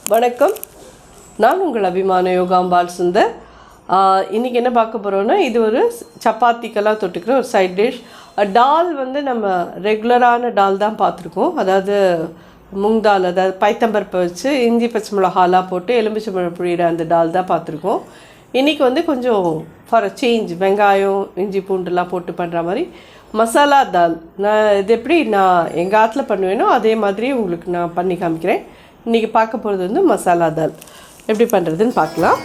வணக்கம், நான் உங்கள் அபிமான யோகாம்பால் சுந்தர். இன்றைக்கி என்ன பார்க்க போகிறோன்னா, இது ஒரு சப்பாத்திக்கெல்லாம் தொட்டுக்கிற ஒரு சைட் டிஷ். டால் வந்து நம்ம ரெகுலரான டால் தான் பார்த்துருக்கோம். அதாவது மூங் தால், அதாவது பைத்தம்பருப்பை வச்சு இஞ்சி பச்சை மிளகாலாம் போட்டு எலுமிச்சம்பழம் புழியிற அந்த டால் தான் பார்த்துருக்கோம். இன்றைக்கி வந்து கொஞ்சம் ஃபார் அ சேஞ்ச் வெங்காயம் இஞ்சி பூண்டுலாம் போட்டு பண்ணுற மாதிரி மசாலா தால். இது எப்படி நான் எங்கள் ஆற்றுல பண்ணுவேனோ அதே மாதிரி உங்களுக்கு நான் பண்ணி காமிக்கிறேன். இன்றைக்கி பார்க்க போகிறது வந்து மசாலா தால் எப்படி பண்ணுறதுன்னு பார்க்கலாம்.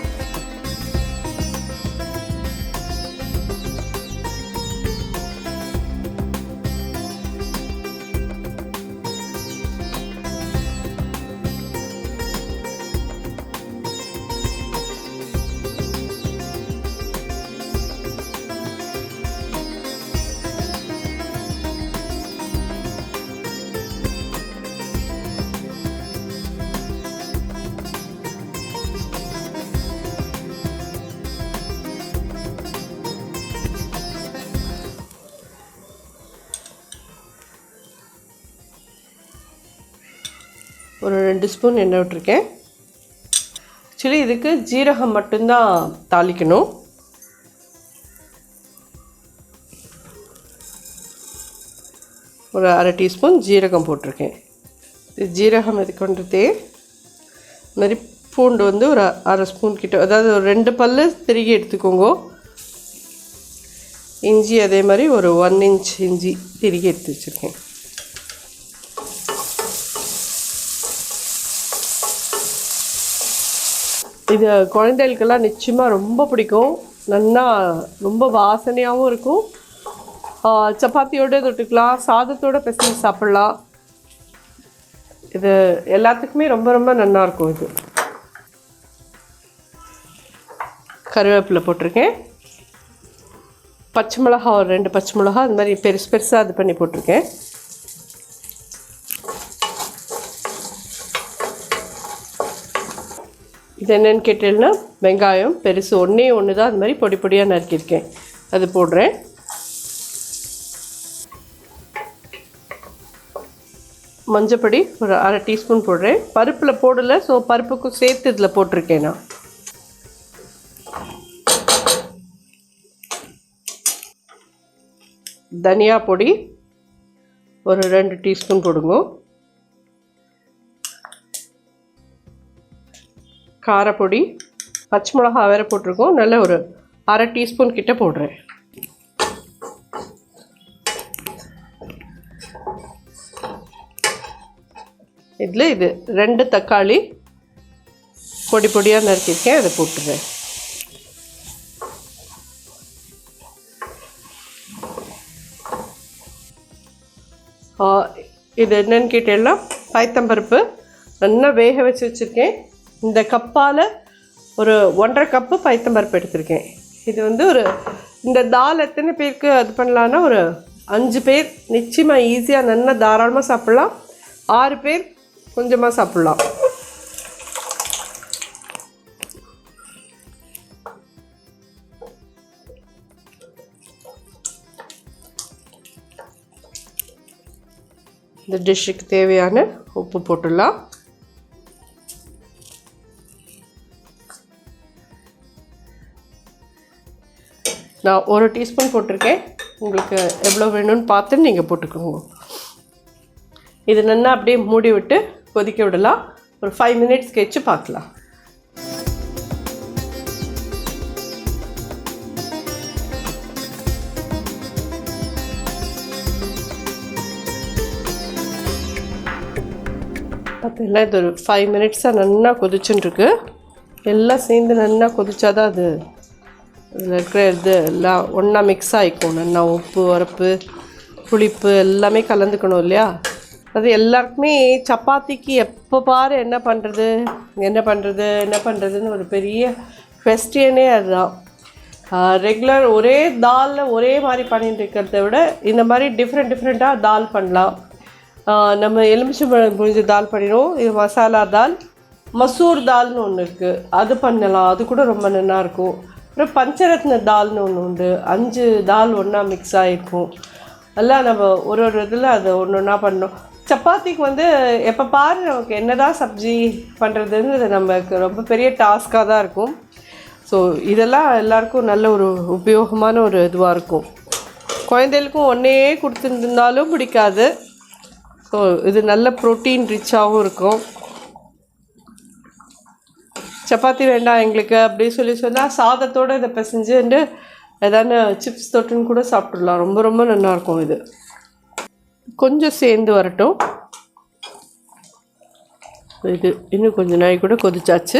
ஒரு 2 ஸ்பூன் எண்ணெய் விட்டுருக்கேன். ஆக்சுவலி இதுக்கு ஜீரகம் மட்டும்தான் தாளிக்கணும். ஒரு அரை டீஸ்பூன் ஜீரகம் போட்டிருக்கேன். இது ஜீரகம் இது கொண்டுட்டே மாதிரி பூண்டு வந்து ஒரு அரை ஸ்பூன் கிட்ட, அதாவது ஒரு 2 பல்லு திருகி எடுத்துக்கோங்க. இஞ்சி அதே மாதிரி ஒரு 1 இன்ச் இஞ்சி திருகி எடுத்து வச்சுருக்கேன். இது குழந்தைகளுக்கெல்லாம் நிச்சயமாக ரொம்ப பிடிக்கும். நல்லா ரொம்ப வாசனையாகவும் இருக்கும். சப்பாத்தியோடு தொட்டுக்கலாம், சாதத்தோடு பிசைஞ்சு சாப்பிட்லாம். இது எல்லாத்துக்குமே ரொம்ப ரொம்ப நல்லாயிருக்கும். இது கருவேப்பிலை போட்டிருக்கேன். பச்சை மிளகா ஒரு 2 பச்சை மிளகா அந்த மாதிரி பெருசு பெருசாக இது பண்ணி போட்டிருக்கேன். இது என்னென்னு கேட்டேன்னா, வெங்காயம் பெருசு ஒன்று தான் அந்த மாதிரி பொடி பொடியாக நறுக்கியிருக்கேன், அது போடுறேன். மஞ்சப்பொடி ஒரு அரை டீஸ்பூன் போடுறேன். பருப்பில் போடலை, ஸோ பருப்புக்கும் சேர்த்து இதில் போட்டிருக்கேன் நான். தனியா பொடி ஒரு 2 டீஸ்பூன் போடுங்க. காரப்பொடி, பச்சை மிளகா வேறு போட்டிருக்கோம், நல்ல ஒரு அரை டீஸ்பூன் கிட்ட போடுறேன். இதில் இது 2 தக்காளி பொடி பொடியாக நறுக்கியிருக்கேன், அதை போட்டுறேன். இது என்னன்னு கேட்டேன்னா, பைத்தம்பருப்பு நல்லா வேக வச்சு வச்சுருக்கேன். இந்த கப்பால் ஒரு 1.5 கப்பு பைத்தம்பருப்பு எடுத்திருக்கேன். இது வந்து ஒரு இந்த தால் எத்தனை பேருக்கு அது பண்ணலான்னா, ஒரு 5 பேர் நிச்சயமாக ஈஸியாக நல்லா தாராளமாக சாப்பிட்லாம். 6 பேர் கொஞ்சமாக சாப்பிட்லாம். இந்த டிஷ்ஷுக்கு தேவையான உப்பு போட்டுடலாம். நான் 1 டீஸ்பூன் போட்டிருக்கேன். உங்களுக்கு எவ்வளோ வேணும்னு பார்த்து நீங்கள் போட்டுக்கோங்க. இது நல்லா அப்படியே மூடி விட்டு கொதிக்க விடலாம். ஒரு 5 மினிட்ஸ் கழிச்சு பார்க்கலாம். பார்த்தீங்களா, இது ஒரு 5 மினிட்ஸாக நல்லா கொதிச்சுட்டுருக்கு. எல்லாம் சேர்ந்து நல்லா கொதிச்சாதான் அது இதில் இருக்கிற இது எல்லாம் ஒன்றா மிக்ஸ் ஆகிக்கும். நல்லா உப்பு, உரப்பு, புளிப்பு எல்லாமே கலந்துக்கணும் இல்லையா? அது எல்லாருக்குமே சப்பாத்திக்கு எப்போ பாரு என்ன பண்ணுறதுன்னு ஒரு பெரிய குவெஸ்டியனே அதுதான். ரெகுலர் ஒரே தாலில் ஒரே மாதிரி பண்ணிட்டு இருக்கிறத விட இந்த மாதிரி டிஃப்ரெண்ட்டாக தால் பண்ணலாம். நம்ம எலுமிச்சம்பழம் புழிஞ்சு தால் பண்ணிடுவோம். இது மசாலா தால். மசூர் தால்னு ஒன்று இருக்குது, அது பண்ணலாம், அது கூட ரொம்ப நல்லாயிருக்கும். அப்புறம் பஞ்சரத்ன தால்னு ஒன்று உண்டு, 5 தால் ஒன்றா மிக்ஸ் ஆகிருக்கும். எல்லாம் நம்ம ஒரு இதில் அதை ஒன்று ஒன்றா பண்ணோம். சப்பாத்திக்கு வந்து எப்போ பாரு நமக்கு என்ன தான் சப்ஜி பண்ணுறதுன்னு நமக்கு ரொம்ப பெரிய டாஸ்க்காக தான் இருக்கும். ஸோ இதெல்லாம் எல்லாருக்கும் நல்ல ஒரு உபயோகமான ஒரு இதுவாக இருக்கும். குழந்தைகளுக்கும் ஒன்றே கொடுத்துருந்தாலும் பிடிக்காது. ஸோ இது நல்ல ப்ரோட்டீன் ரிச்சாகவும் இருக்கும். சப்பாத்தி வேண்டாம் எங்களுக்கு அப்படின்னு சொன்னால் சாதத்தோடு இதை பிசைஞ்சுட்டு ஏதான சிப்ஸ் தொட்டுன்னு கூட சாப்பிட்றலாம். ரொம்ப ரொம்ப நல்லாயிருக்கும். இது கொஞ்சம் சேர்ந்து வரட்டும். இது இன்னும் கொஞ்சம் நாய் கூட கொதிச்சாச்சு.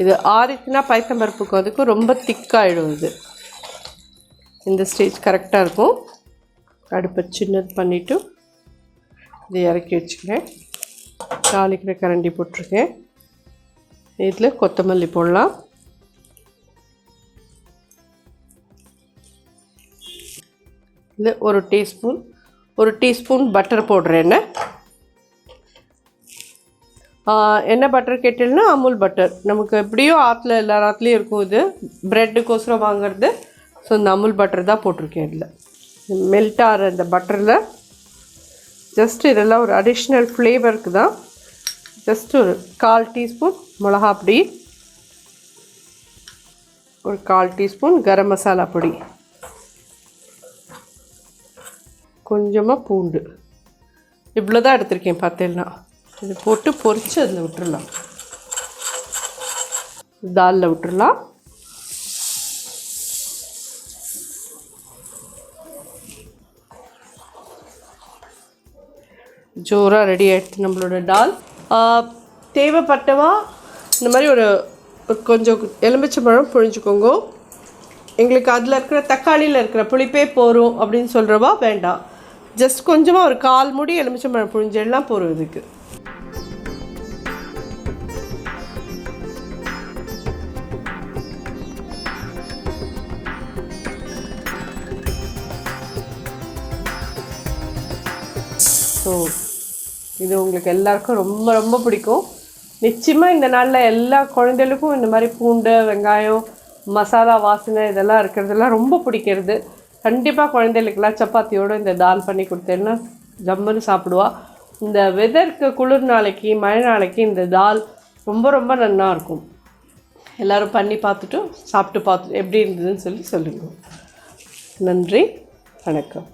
இது ஆறிச்சுன்னா பைத்தம்பருப்புக்கு அதுக்கும் ரொம்ப திக்காகிடும். இது இந்த ஸ்டேஜ் கரெக்டாக இருக்கும். அடுப்பை சின்னது பண்ணிவிட்டு இதை இறக்கி வச்சுக்கிறேன். தாளிக்கிற கரண்டி போட்டிருக்கேன். இதில் கொத்தமல்லி போடலாம். இதில் ஒரு டீஸ்பூன் பட்டர் போடுறேன். என்ன பட்டர் கேட்டீங்கன்னா அமுல் பட்டர். நமக்கு எப்படியோ ஆற்றுல எல்லா ஆற்றுலேயும் இருக்கும். இது ப்ரெட்டுக்கோசரம் வாங்குறது. ஸோ இந்த அமுல் பட்டர் தான் போட்டிருக்கேன். இதில் மெல்ட் ஆகிற இந்த பட்டரில் ஜஸ்ட் இதெல்லாம் ஒரு அடிஷ்னல் ஃப்ளேவருக்கு தான். ஜஸ்ட் ஒரு 1/4 டீஸ்பூன் மிளகா பொடி, ஒரு 1/4 டீஸ்பூன் கரம் மசாலா பொடி, கொஞ்சமாக பூண்டு, இவ்வளோ தான் எடுத்திருக்கேன். பார்த்தேன்னா இது போட்டு பொரித்து அதில் விட்டுடலாம். தாலில் விட்டுடலாம். ஜோராக ரெடி ஆகிடுச்சு நம்மளோட டால். தேவைப்பட்டவா இந்த மாதிரி ஒரு கொஞ்சம் எலுமிச்சம்பழம் புழிஞ்சுக்கோங்க. எங்களுக்கு அதில் இருக்கிற தக்காளியில் இருக்கிற புளிப்பே போகும் அப்படின்னு சொல்கிறவா வேண்டாம். ஜஸ்ட் கொஞ்சமாக ஒரு 1/4 மூடி எலுமிச்சம்பழம் புழிஞ்செல்லாம் போகும் இதுக்கு. ஸோ இது உங்களுக்கு எல்லாருக்கும் ரொம்ப ரொம்ப பிடிக்கும். நிச்சயமாக இந்த நாளில் எல்லா குழந்தைகளுக்கும் இந்த மாதிரி பூண்டு, வெங்காயம், மசாலா வாசனை இதெல்லாம் இருக்கிறதெல்லாம் ரொம்ப பிடிக்கிறது. கண்டிப்பாக குழந்தைகளுக்கெல்லாம் சப்பாத்தியோடு இந்த தால் பண்ணி கொடுத்தேன்னா ஜம்முன்னு சாப்பிடுவா. இந்த வெதருக்கு குளிர் நாளைக்கு மழை நாளைக்கு இந்த தால் ரொம்ப ரொம்ப நல்லாயிருக்கும். எல்லோரும் பண்ணி பார்த்துட்டு சாப்பிட்டு பார்த்துட்டு எப்படி இருந்ததுன்னு சொல்லுங்கள். நன்றி, வணக்கம்.